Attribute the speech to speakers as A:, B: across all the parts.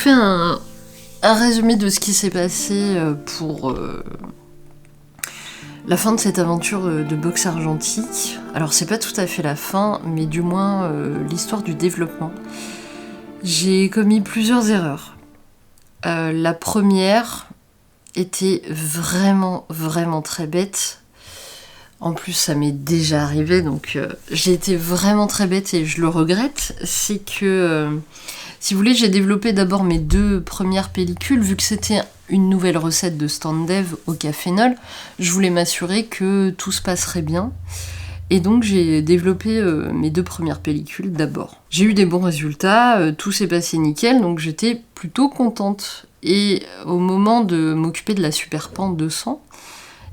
A: fais un résumé de ce qui s'est passé pour la fin de cette aventure de boxe argentique. Alors c'est pas tout à fait la fin, mais du moins l'histoire du développement. J'ai commis plusieurs erreurs. La première était vraiment très bête. En plus ça m'est déjà arrivé, donc j'ai été vraiment très bête et je le regrette. C'est que, si vous voulez, j'ai développé d'abord mes 2 premières pellicules, vu que c'était une nouvelle recette de stand-dev au cafénol, je voulais m'assurer que tout se passerait bien. Et donc j'ai développé mes 2 premières pellicules d'abord. J'ai eu des bons résultats, tout s'est passé nickel, donc j'étais plutôt contente. Et au moment de m'occuper de la Super Pan 200,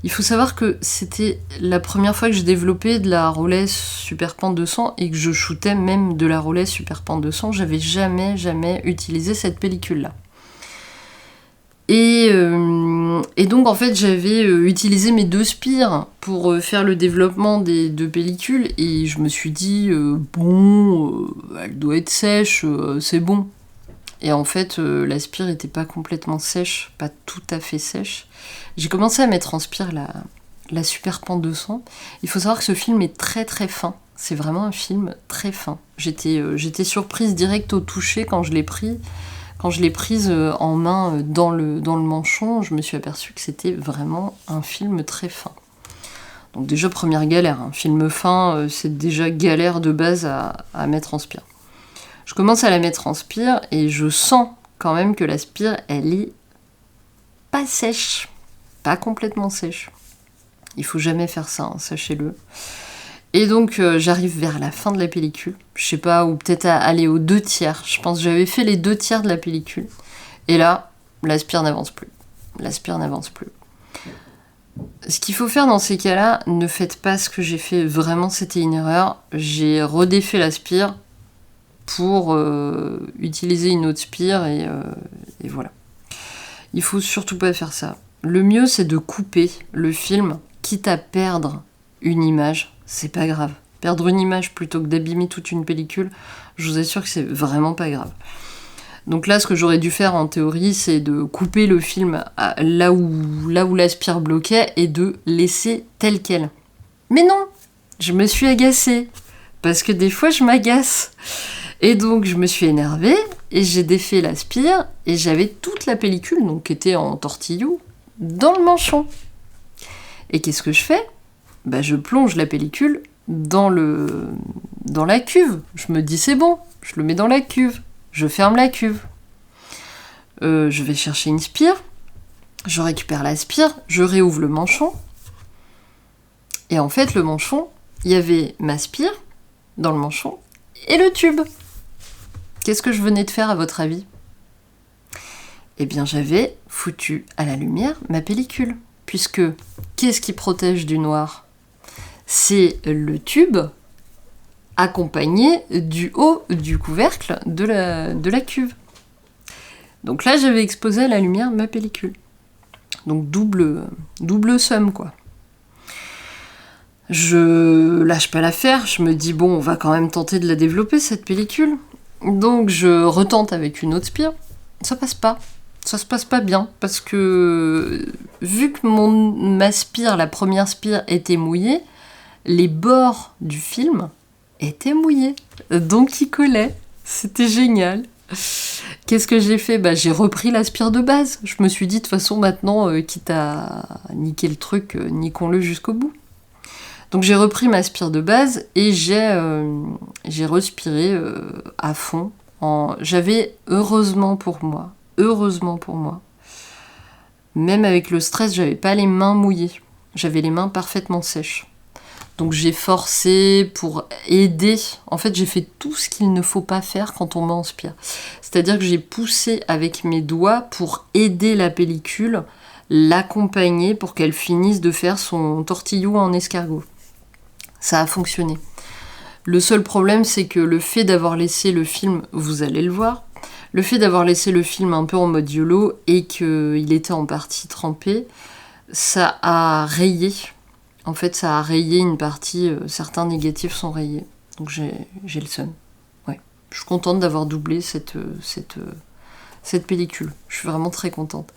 A: il faut savoir que c'était la première fois que j'ai développé de la Rolex Super Pan 200 et que je shootais même de la Rolex Super Pan 200. J'avais jamais utilisé cette pellicule-là. Et donc en fait j'avais utilisé mes 2 spires pour faire le développement des 2 pellicules et je me suis dit elle doit être sèche, c'est bon. Et en fait la spire était pas complètement sèche, pas tout à fait sèche. J'ai commencé à mettre en spire la Super Pan 200. Il faut savoir que ce film est très fin. C'est vraiment un film très fin. J'étais surprise direct au toucher quand je l'ai pris. Quand je l'ai prise en main dans le manchon, je me suis aperçue que c'était vraiment un film très fin. Donc déjà, première galère. Un film fin, c'est déjà galère de base à mettre en spire. Je commence à la mettre en spire et je sens quand même que la spire, elle est pas sèche. Pas complètement sèche. Il faut jamais faire ça, hein, sachez-le. Et donc j'arrive vers la fin de la pellicule, je sais pas, ou peut-être à aller aux 2 tiers. Je pense que j'avais fait les 2 tiers de la pellicule. Et là, l'aspire n'avance plus. L'aspire n'avance plus. Ce qu'il faut faire dans ces cas-là, ne faites pas ce que j'ai fait. Vraiment, c'était une erreur. J'ai redéfait l'aspire pour utiliser une autre spire et voilà. Il faut surtout pas faire ça. Le mieux, c'est de couper le film, quitte à perdre une image. C'est pas grave. Perdre une image plutôt que d'abîmer toute une pellicule, je vous assure que c'est vraiment pas grave. Donc là, ce que j'aurais dû faire en théorie, c'est de couper le film là où l'aspire bloquait et de laisser tel quel. Mais non, je me suis agacée. Parce que des fois, je m'agace. Et donc, je me suis énervée et j'ai défait l'aspire et j'avais toute la pellicule, donc qui était en tortillou, dans le manchon. Et qu'est-ce que je fais ? Je plonge la pellicule dans la cuve. Je me dis c'est bon, je le mets dans la cuve. Je ferme la cuve. Je vais chercher une spire. Je récupère la spire. Je réouvre le manchon. Et en fait, le manchon, il y avait ma spire dans le manchon et le tube. Qu'est-ce que je venais de faire à votre avis ? Eh bien, j'avais foutu à la lumière ma pellicule. Puisque, qu'est-ce qui protège du noir ? C'est le tube accompagné du haut du couvercle de la cuve. Donc là, j'avais exposé à la lumière ma pellicule. Donc double somme, quoi. Je lâche pas l'affaire, je me dis, bon, on va quand même tenter de la développer, cette pellicule. Donc je retente avec une autre spire. Ça passe pas. Ça se passe pas bien, parce que vu que ma spire, la première spire, était mouillée, les bords du film étaient mouillés. Donc ils collaient. C'était génial. Qu'est-ce que j'ai fait ? J'ai repris la spire de base. Je me suis dit, de toute façon, maintenant, quitte à niquer le truc, niquons-le jusqu'au bout. Donc j'ai repris ma spire de base et j'ai respiré à fond. J'avais, heureusement pour moi, même avec le stress, j'avais pas les mains mouillées. J'avais les mains parfaitement sèches. Donc j'ai forcé pour aider. En fait, j'ai fait tout ce qu'il ne faut pas faire quand on met en spire. C'est-à-dire que j'ai poussé avec mes doigts pour aider la pellicule, l'accompagner pour qu'elle finisse de faire son tortillou en escargot. Ça a fonctionné. Le seul problème, c'est que le fait d'avoir laissé le film, vous allez le voir, le fait d'avoir laissé le film un peu en mode YOLO et qu'il était en partie trempé, ça a rayé. En fait, ça a rayé une partie, certains négatifs sont rayés. Donc j'ai le seum. Ouais. Je suis contente d'avoir doublé cette cette pellicule. Je suis vraiment très contente.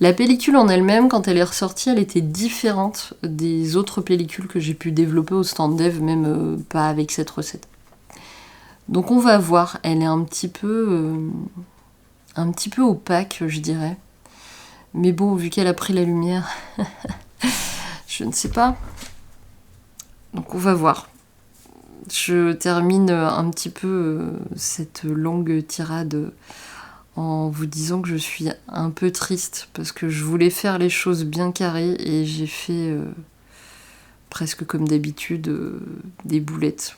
A: La pellicule en elle-même, quand elle est ressortie, elle était différente des autres pellicules que j'ai pu développer au stand dev, même pas avec cette recette. Donc on va voir, elle est un petit peu opaque, je dirais. Mais bon, vu qu'elle a pris la lumière, je ne sais pas. Donc on va voir. Je termine un petit peu cette longue tirade en vous disant que je suis un peu triste parce que je voulais faire les choses bien carrées et j'ai fait presque comme d'habitude des boulettes.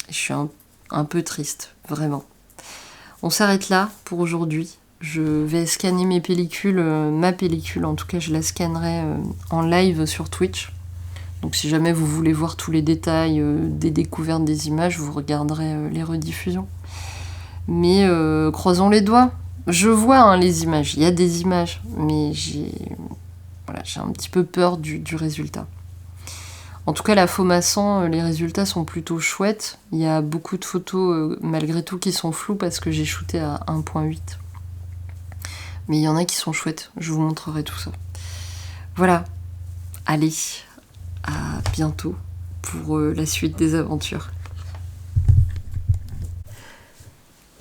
A: Je suis un peu triste, vraiment. On s'arrête là pour aujourd'hui. Je vais scanner mes pellicules, ma pellicule en tout cas je la scannerai en live sur Twitch. Donc si jamais vous voulez voir tous les détails des découvertes des images, vous regarderez les rediffusions. Mais croisons les doigts. Je vois les images, il y a des images, mais j'ai un petit peu peur du résultat. En tout cas, la faux maçon, les résultats sont plutôt chouettes. Il y a beaucoup de photos, malgré tout, qui sont floues parce que j'ai shooté à 1.8. Mais il y en a qui sont chouettes, je vous montrerai tout ça. Voilà, allez, à bientôt pour la suite des aventures.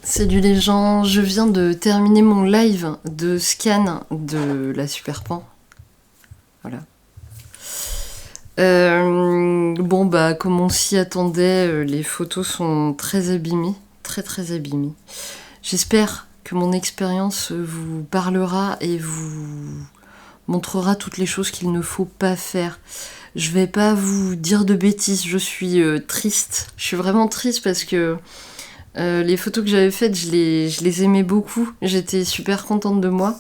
A: Salut les gens, je viens de terminer mon live de scan de la Super Pan. Voilà. Bon bah comme on s'y attendait, les photos sont très abîmées, très abîmées. J'espère que mon expérience vous parlera et vous montrera toutes les choses qu'il ne faut pas faire. Je vais pas vous dire de bêtises, je suis triste. Je suis vraiment triste parce que les photos que j'avais faites, je les aimais beaucoup. J'étais super contente de moi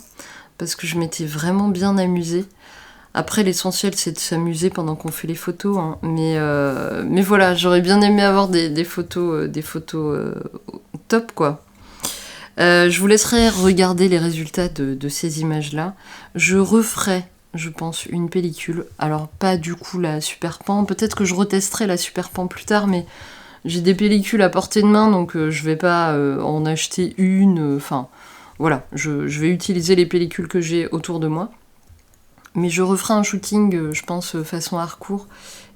A: parce que je m'étais vraiment bien amusée. Après, l'essentiel, c'est de s'amuser pendant qu'on fait les photos. Hein. Mais voilà, j'aurais bien aimé avoir des photos top, quoi. Je vous laisserai regarder les résultats de ces images-là. Je referai, je pense, une pellicule. Alors, pas du coup la Super Pan. Peut-être que je retesterai la Super Pan plus tard, mais j'ai des pellicules à portée de main, donc je vais pas en acheter une. Enfin, voilà, je vais utiliser les pellicules que j'ai autour de moi. Mais je referai un shooting, je pense, façon hardcore,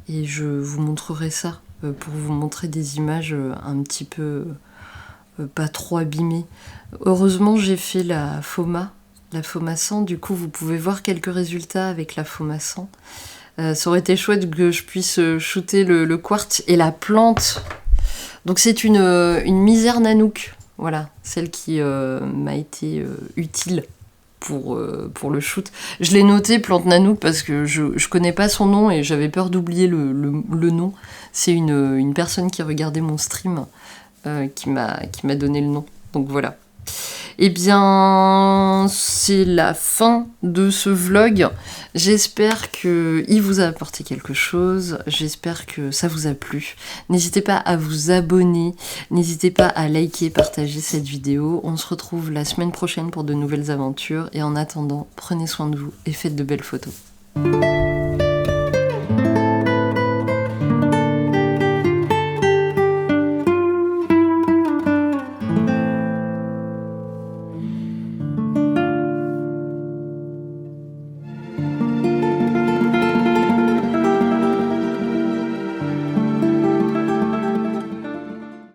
A: et je vous montrerai ça, pour vous montrer des images un petit peu pas trop abîmées. Heureusement, j'ai fait la FOMA 100, du coup, vous pouvez voir quelques résultats avec la FOMA 100. Ça aurait été chouette que je puisse shooter le quartz et la plante. Donc c'est une misère nanook, voilà, celle qui m'a été utile pour le shoot. Je l'ai noté, plante nanook, parce que je connais pas son nom et j'avais peur d'oublier le nom. C'est une personne qui regardait mon stream qui m'a donné le nom. Donc voilà. Eh bien, c'est la fin de ce vlog. J'espère qu'il vous a apporté quelque chose. J'espère que ça vous a plu. N'hésitez pas à vous abonner. N'hésitez pas à liker, partager cette vidéo. On se retrouve la semaine prochaine pour de nouvelles aventures. Et en attendant, prenez soin de vous et faites de belles photos.